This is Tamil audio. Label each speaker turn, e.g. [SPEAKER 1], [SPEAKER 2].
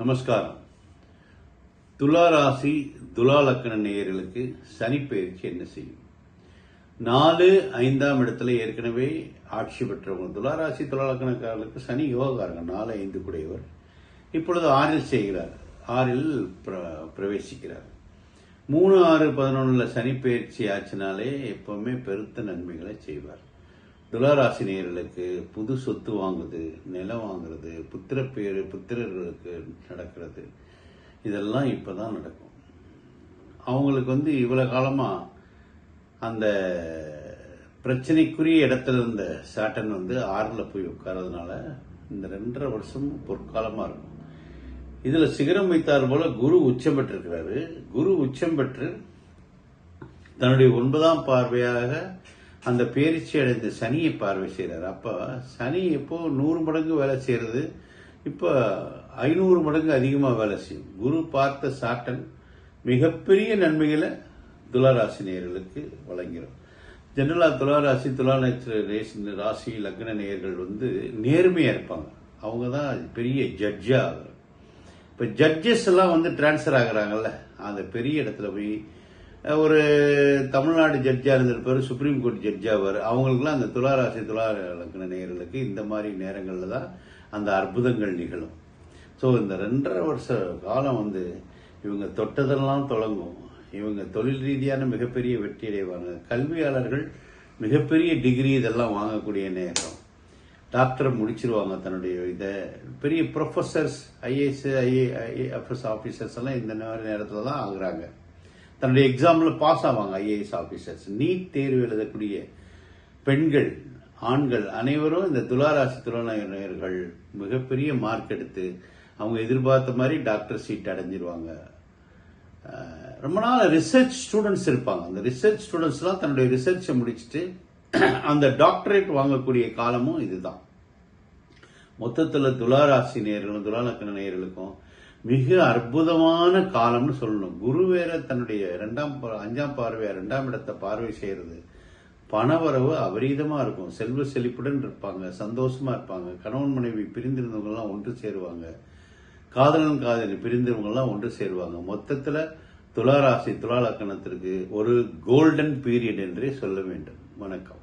[SPEAKER 1] நமஸ்காரம். துலா ராசி துலா லக்ன நேயர்களுக்கு சனி பயிற்சி என்ன செய்யும்? 4, 5ஆம் இடத்துல ஏற்கனவே ஆட்சி பெற்றவங்க. துலா ராசி துலா லக்னக்காரர்களுக்கு சனி யோகக்காரங்க. 4, 5 கூடியவர் இப்பொழுது 6இல் செய்கிறார், 6இல் பிரவேசிக்கிறார். 3, 6, 11 சனி பயிற்சி ஆச்சினாலே எப்பவுமே பெருத்த நன்மைகளை செய்வார். துளாராசி நேயர்களுக்கு புது சொத்து வாங்குறது, நிலம் வாங்குறது, புத்திரர்களுக்கு நடக்கிறது, இதெல்லாம் இப்பதான் நடக்கும். அவங்களுக்கு இவ்வளவு காலமா அந்த பிரச்சனைக்குரிய இடத்துல இருந்த சாட்டன் 6ல் போய் உட்கார்றதுனால இந்த 2.5 வருஷம் பொற்காலமா இருக்கும். இதுல சிகரம் வைத்தார் போல குரு உச்சம் பெற்றிருக்கிறாரு. குரு உச்சம் பெற்று தன்னுடைய 9ஆம் பார்வையாக அந்த பேரிச்சி அடைந்த சனியை பார்வை செய்யறாரு. அப்ப சனி எப்போ 100 மடங்கு வேலை செய்யறது, இப்ப 500 மடங்கு அதிகமா வேலை செய்யும். குரு பார்த்த சாட்டன் மிகப்பெரிய நன்மைகளை துளாராசி நேயர்களுக்கு வழங்கிறோம். ஜெனரலா துளாராசி ராசி லக்ன நேயர்கள் நேர்மையா இருப்பாங்க. அவங்க தான் பெரிய ஜட்ஜா ஆகுறாங்க. இப்ப ஜட்ஜஸ் எல்லாம் டிரான்ஸ்பர் ஆகுறாங்கல்ல, அந்த பெரிய இடத்துல போய் ஒரு தமிழ்நாடு ஜட்ஜா இருந்திருப்பாரு, சுப்ரீம் கோர்ட் ஜட்ஜாவார். அவங்களுக்குலாம் அந்த துளாராசி துலா லக்ன நேயர்களுக்கு இந்த மாதிரி நேரங்கள்ல தான் அந்த அற்புதங்கள் நிகழும். ஸோ இந்த 2.5 வருஷ காலம் இவங்க தொட்டதெல்லாம் தொடங்கும். இவங்க தொழில் ரீதியான மிகப்பெரிய வெற்றி அடைவாங்க. கல்வியாளர்கள் மிகப்பெரிய டிகிரி இதெல்லாம் வாங்கக்கூடிய நேரம். டாக்டரை முடிச்சிருவாங்க தன்னுடைய இதை. பெரிய ப்ரொஃபஸர்ஸ், IAS, IAFS ஆபீசர்ஸ் எல்லாம் இந்த நேரத்துல தான் ஆகுறாங்க. தன்னுடைய எக்ஸாம்ல பாஸ் ஆவாங்க IAS ஆபீசர்ஸ். நீட் தேர்வு எழுதக்கூடிய பெண்கள், ஆண்கள் அனைவரும் இந்த துளாராசி துளாநேயர்கள் மிகப்பெரிய மார்க் எடுத்து அவங்க எதிர்பார்த்த மாதிரி டாக்டர் சீட் அடைஞ்சிருவாங்க. ரொம்ப நாள் ரிசர்ச் ஸ்டூடெண்ட்ஸ் இருப்பாங்க. அந்த ரிசர்ச் ஸ்டூடெண்ட்ஸ்லாம் தன்னுடைய ரிசர்ச்சை முடிச்சுட்டு அந்த டாக்டரேட் வாங்கக்கூடிய காலமும் இதுதான். மொத்தத்துல துளாராசி நேயர்களும் துலா லக்ன நேயர்களுக்கும் மிக அற்புதமான காலம்னு சொல்லணும். குரு வேற தன்னுடைய 5ஆம் பார்வையா 2ஆம் இடத்தை பார்வை செய்யறது. பணவரவு அபரீதமா இருக்கும். செல்வ செழிப்புடன் இருப்பாங்க, சந்தோஷமா இருப்பாங்க. கணவன் மனைவி பிரிந்திருந்தவங்க எல்லாம் ஒன்று சேருவாங்க. காதலன் காதலி பிரிந்தவங்க எல்லாம் ஒன்று சேருவாங்க. மொத்தத்துல துளாராசி துலா லக்னத்திற்கு ஒரு கோல்டன் பீரியட் என்றே சொல்ல வேண்டும். வணக்கம்.